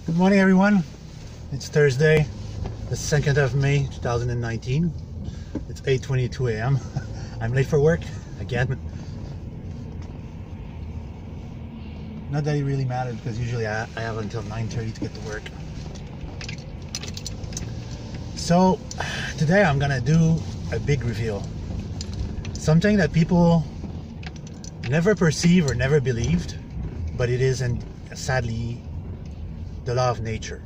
Good morning, everyone. It's Thursday, the 2nd of May, 2019. It's 8:22 a.m. I'm late for work again. Not that it really matters because usually I have until 9:30 to get to work. So today I'm gonna do a big reveal. Something that people never perceive or never believed, but it isn't, sadly, the law of nature.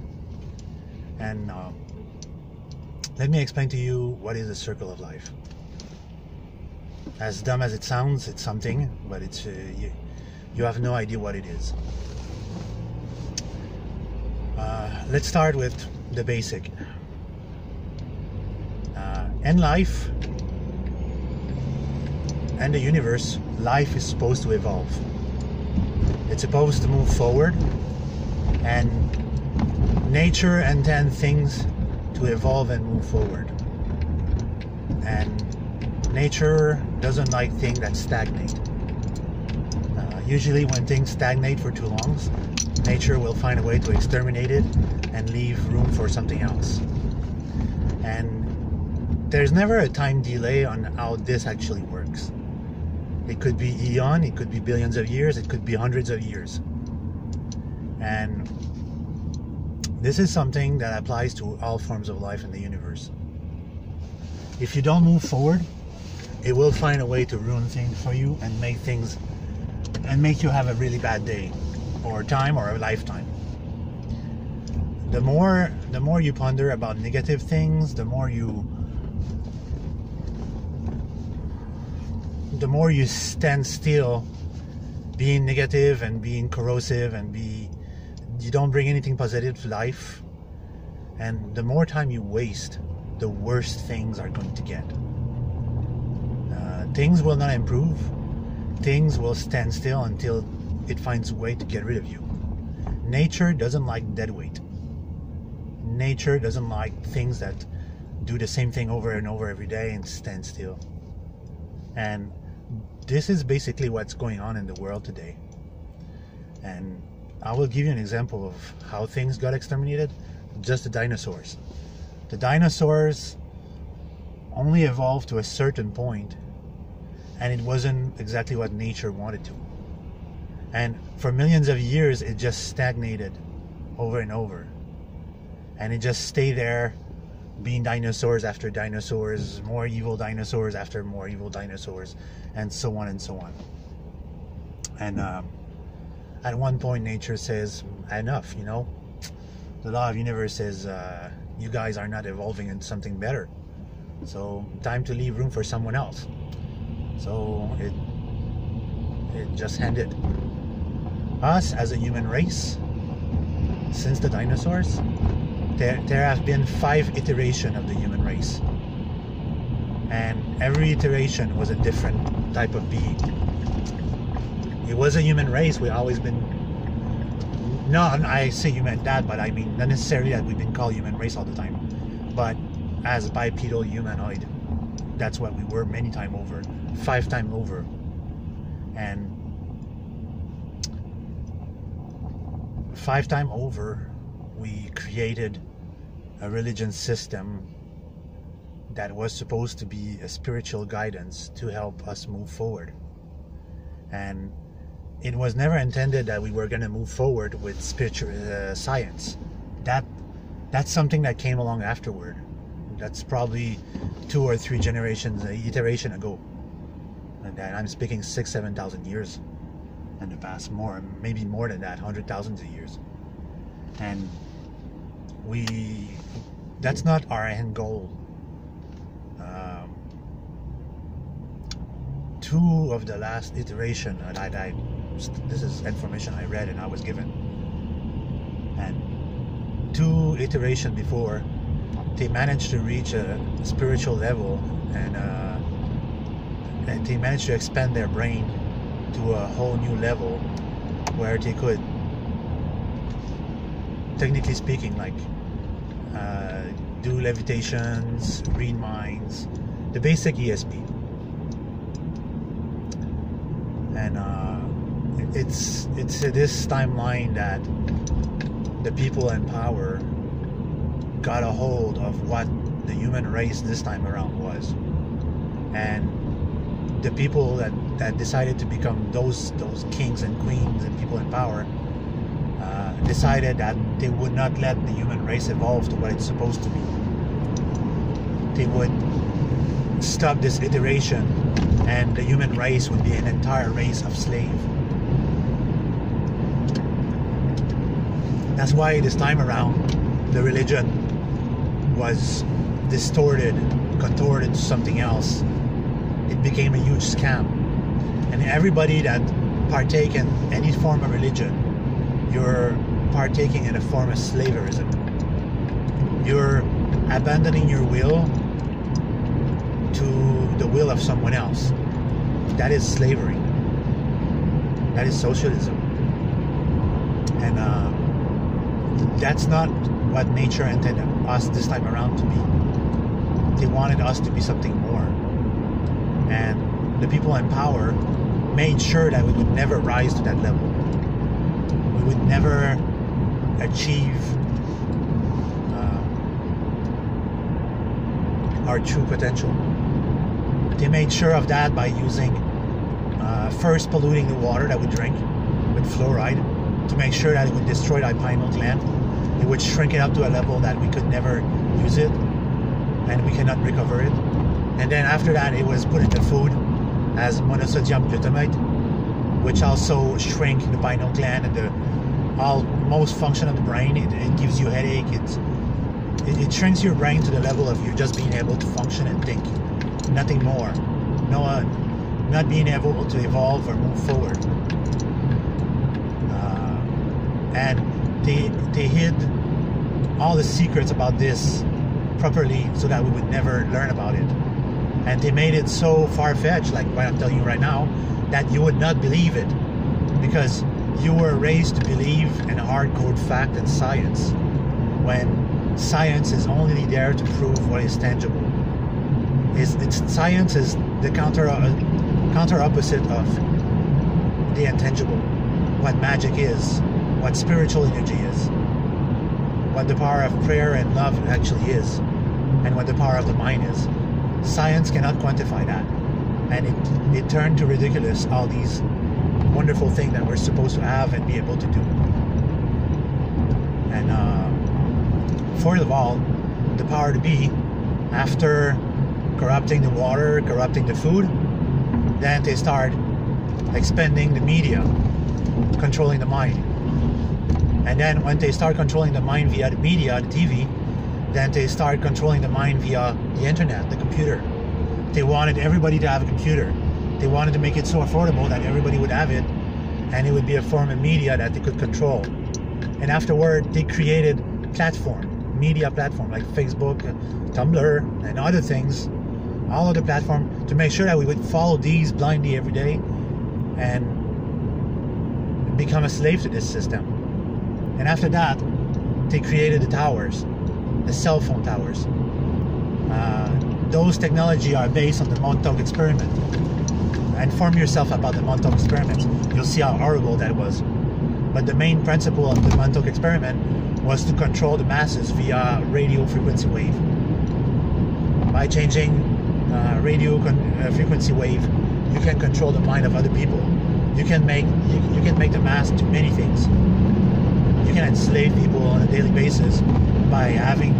And let me explain to you what is the circle of life. As dumb as it sounds, it's something, but it's you have no idea what it is. Let's start with the basic. In life and the universe, life is supposed to evolve. It's supposed to move forward, and nature intends things to evolve and move forward. And nature doesn't like things that stagnate. Usually when things stagnate for too long, nature will find a way to exterminate it and leave room for something else. And there's never a time delay on how this actually works. It could be eon, it could be billions of years, it could be hundreds of years. And this is something that applies to all forms of life in the universe. If you don't move forward, it will find a way to ruin things for you and make you have a really bad day, or time, or a lifetime. The more you ponder about negative things, the more you stand still, being negative and being corrosive, and you don't bring anything positive to life, and the more time you waste, the worse things are going to get. Things will not improve. Things will stand still until it finds a way to get rid of you. Nature doesn't like dead weight. Nature doesn't like things that do the same thing over and over every day and stand still. And this is basically what's going on in the world today. And I will give you an example of how things got exterminated. Just the dinosaurs. The dinosaurs only evolved to a certain point, and it wasn't exactly what nature wanted to. And for millions of years, it just stagnated over and over. And it just stayed there, being dinosaurs after dinosaurs, more evil dinosaurs after more evil dinosaurs, and so on and so on. And at one point, nature says, enough, you know. The law of the universe says, you guys are not evolving into something better. So, time to leave room for someone else. So, it just ended. Us, as a human race, since the dinosaurs, there have been 5 iterations of the human race. And every iteration was a different type of being. It was a human race. We've always been... No, I say you meant that, but I mean not necessarily that we've been called human race all the time. But as bipedal humanoid, that's what we were many times over. 5 times over. And 5 times over, we created a religion system that was supposed to be a spiritual guidance to help us move forward. And it was never intended that we were going to move forward with spiritual science. That's something that came along afterward. That's probably 2 or 3 generations, iteration ago. And that I'm speaking 6,000-7,000 years in the past, maybe more than that, 100,000 of years. And that's not our end goal. 2 of the last iteration, this is information I read and I was given, and 2 iterations before, they managed to reach a spiritual level, and they managed to expand their brain to a whole new level where they could, technically speaking, like do levitations, read minds, the basic ESP. And it's this timeline that the people in power got a hold of what the human race this time around was, and the people that decided to become those kings and queens and people in power decided that they would not let the human race evolve to what it's supposed to be. They would stop this iteration, and the human race would be an entire race of slaves. That's why this time around the religion was distorted, contorted to something else. It became a huge scam, and everybody that partake in any form of religion, you're partaking in a form of slaverism. You're abandoning your will to the will of someone else. That is slavery. That is socialism. And that's not what nature intended us this time around to be. They wanted us to be something more. And the people in power made sure that we would never rise to that level. We would never achieve our true potential. They made sure of that by using first polluting the water that we drink with fluoride to make sure that it would destroy the pineal gland. It would shrink it up to a level that we could never use it and we cannot recover it. And then after that, it was put into food as monosodium glutamate, which also shrink the pineal gland and the most function of the brain. It gives you a headache. It shrinks your brain to the level of you just being able to function and think, nothing more. Not being able to evolve or move forward. And they hid all the secrets about this properly so that we would never learn about it. And they made it so far-fetched, like what I'm telling you right now, that you would not believe it, because you were raised to believe in hard-code fact and science, when science is only there to prove what is tangible. Science is the counter opposite of the intangible, what magic is, what spiritual energy is, what the power of prayer and love actually is, and what the power of the mind is. Science cannot quantify that, and it turned to ridiculous all these wonderful things that we're supposed to have and be able to do. And first of all, the power to be, after corrupting the water, corrupting the food, then they start expanding the media, controlling the mind. And then when they start controlling the mind via the media, the TV, then they start controlling the mind via the internet, the computer. They wanted everybody to have a computer. They wanted to make it so affordable that everybody would have it, and it would be a form of media that they could control. And afterward, they created media platform like Facebook, Tumblr, and other things, all other platforms, to make sure that we would follow these blindly every day and become a slave to this system. And after that, they created the towers, the cell phone towers. Those technology are based on the Montauk experiment. Inform yourself about the Montauk experiment. You'll see how horrible that was. But the main principle of the Montauk experiment was to control the masses via radio frequency wave. By changing radio frequency wave, you can control the mind of other people. You can make the mass do many things. You can enslave people on a daily basis by having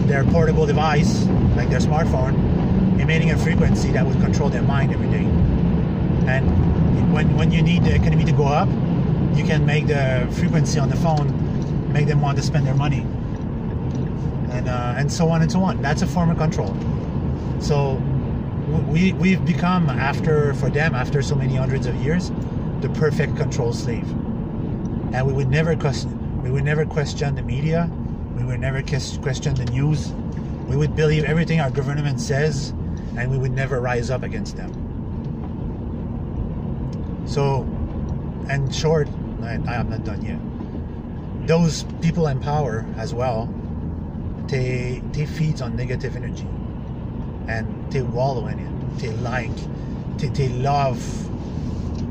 their portable device, like their smartphone, emitting a frequency that would control their mind every day. And when you need the economy to go up, you can make the frequency on the phone make them want to spend their money, and so on and so on. That's a form of control. So we've become, after so many hundreds of years, the perfect control slave. And we would never question the media. We would never question the news. We would believe everything our government says, and we would never rise up against them. So, in short, I am not done yet. Those people in power as well, they feed on negative energy, and they wallow in it. They love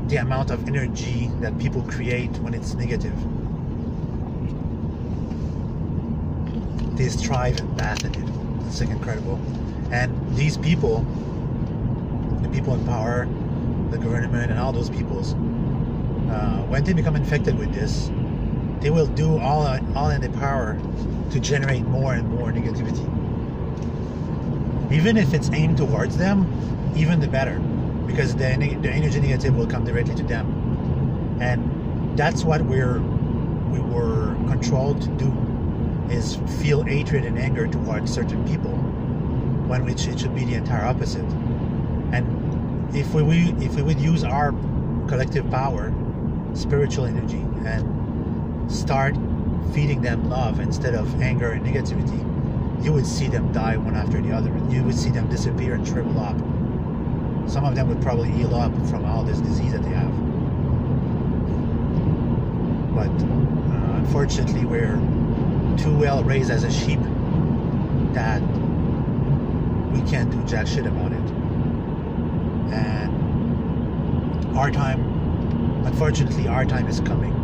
the amount of energy that people create when it's negative. they strive and bath in it. It's like incredible. And these people, the people in power, the government, and all those peoples, when they become infected with this, they will do all in their power to generate more and more negativity. Even if it's aimed towards them, even the better, because the energy negative will come directly to them. And that's what we were controlled to do, is feel hatred and anger towards certain people, when which it should be the entire opposite. And if we would use our collective power, spiritual energy, and start feeding them love instead of anger and negativity, you would see them die one after the other. You would see them disappear and shrivel up. Some of them would probably heal up from all this disease that they have. But unfortunately, we're too well raised as a sheep that we can't do jack shit about it. And our time, unfortunately, our time is coming.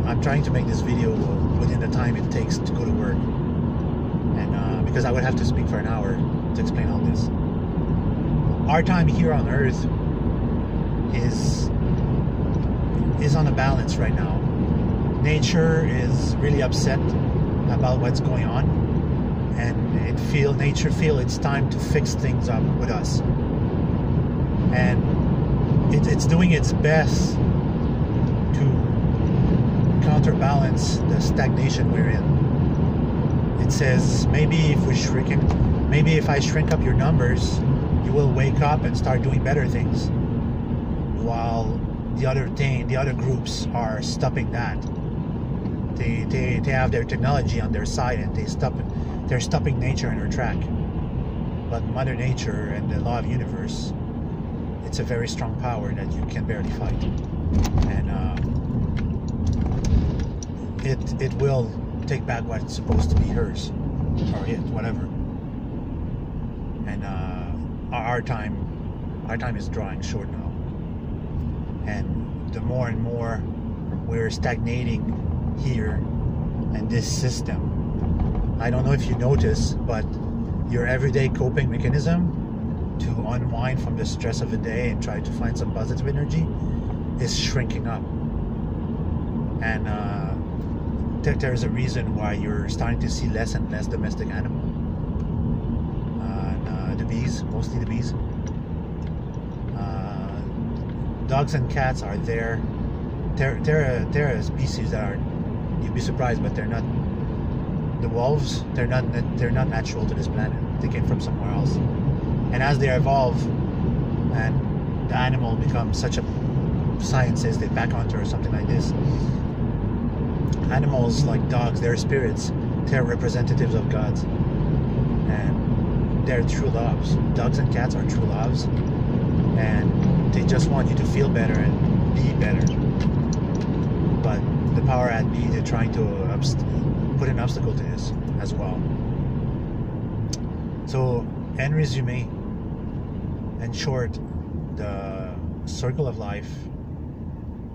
I'm trying to make this video within the time it takes to go to work, and because I would have to speak for an hour to explain all this. Our time here on Earth is on a balance right now. Nature is really upset about what's going on, and nature feel it's time to fix things up with us, and it's doing its best to counterbalance the stagnation we're in. It says, maybe if I shrink up your numbers, you will wake up and start doing better things, while the other groups are stopping that. They have their technology on their side, and they're stopping nature in her track. But Mother Nature and the law of universe, it's a very strong power that you can barely fight, and it will take back what's supposed to be hers, or it, whatever. And our time is drawing short now, and the more and more we're stagnating here in this system. I don't know if you notice, but your everyday coping mechanism to unwind from the stress of the day and try to find some positive energy is shrinking up. And there's a reason why you're starting to see less and less domestic animals. The bees, mostly the bees. Dogs and cats are there. They're a species that are, you'd be surprised, but they're not. The wolves, they're not natural to this planet. They came from somewhere else. And as they evolve, and the animal becomes such a, science says, they back hunter or something like this. Animals like dogs, they're spirits. They're representatives of gods, and they're true loves. Dogs and cats are true loves, and they just want you to feel better and be better. But the power at B, they're trying to put an obstacle to this as well. So, en resume, in short, the circle of life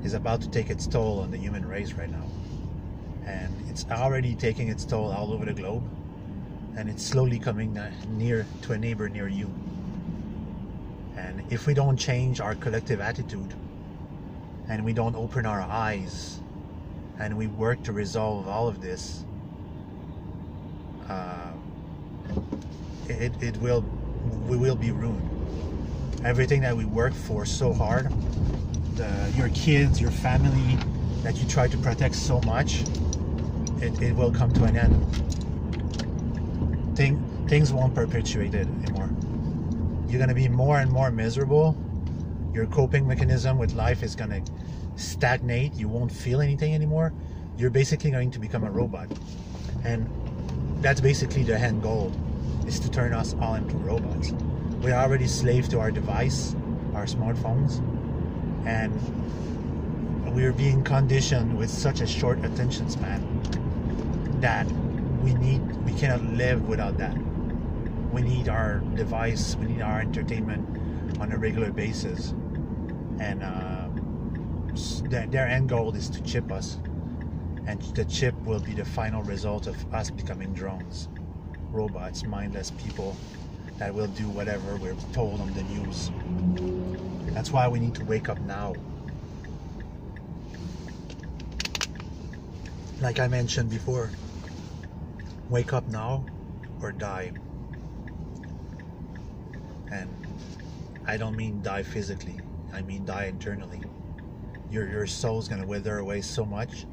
is about to take its toll on the human race right now. And it's already taking its toll all over the globe, and it's slowly coming near to a neighbor near you. And if we don't change our collective attitude, and we don't open our eyes, and we work to resolve all of this, we will be ruined. Everything that we work for so hard, your kids, your family that you try to protect so much, it will come to an end. Things won't perpetuate it anymore. You're going to be more and more miserable. Your coping mechanism with life is going to stagnate. You won't feel anything anymore. You're basically going to become a robot. And that's basically the end goal, is to turn us all into robots. We're already slaves to our device, our smartphones, and we're being conditioned with such a short attention span that we cannot live without that. We need our device, we need our entertainment on a regular basis, and their end goal is to chip us And the chip will be the final result of us becoming drones, robots, mindless people that will do whatever we're told on the news. That's why we need to wake up now. Like I mentioned before, wake up now or die. And I don't mean die physically, I mean die internally. Your soul's gonna wither away so much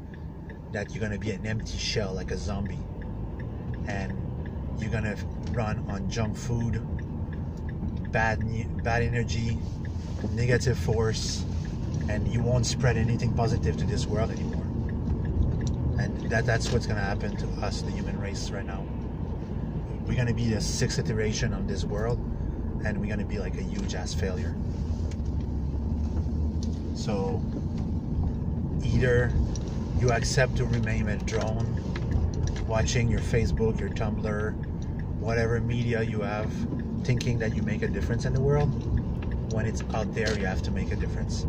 that you're gonna be an empty shell, like a zombie. And you're gonna run on junk food, bad energy, negative force, and you won't spread anything positive to this world anymore. And that's what's gonna happen to us, the human race, right now. We're gonna be the 6th iteration on this world, and we're gonna be like a huge ass failure. So either you accept to remain a drone, watching your Facebook, your Tumblr, whatever media you have, thinking that you make a difference in the world. When it's out there, you have to make a difference.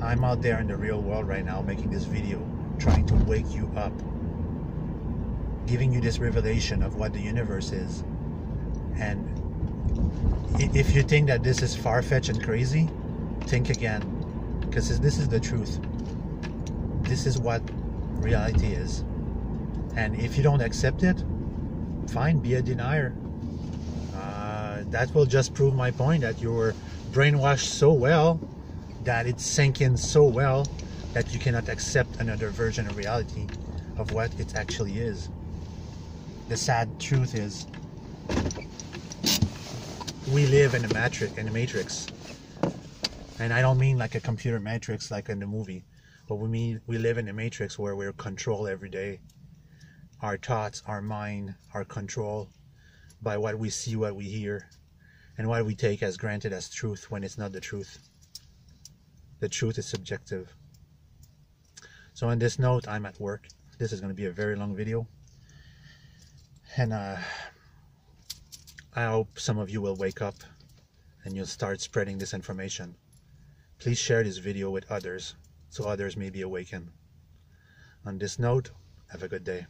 I'm out there in the real world right now making this video, trying to wake you up, giving you this revelation of what the universe is. And if you think that this is far-fetched and crazy, think again, because this is the truth. This is what reality is. And if you don't accept it, fine, be a denier. That will just prove my point that you were brainwashed so well that it's sank in so well that you cannot accept another version of reality of what it actually is. The sad truth is we live in a matrix. And I don't mean like a computer matrix like in the movie, but we live in a matrix where we're controlled every day. Our thoughts, our mind are controlled by what we see, what we hear, and what we take as granted as truth when it's not the truth. The truth is subjective. So on this note, I'm at work. This is going to be a very long video. And I hope some of you will wake up and you'll start spreading this information. Please share this video with others so others may be awakened. On this note, have a good day.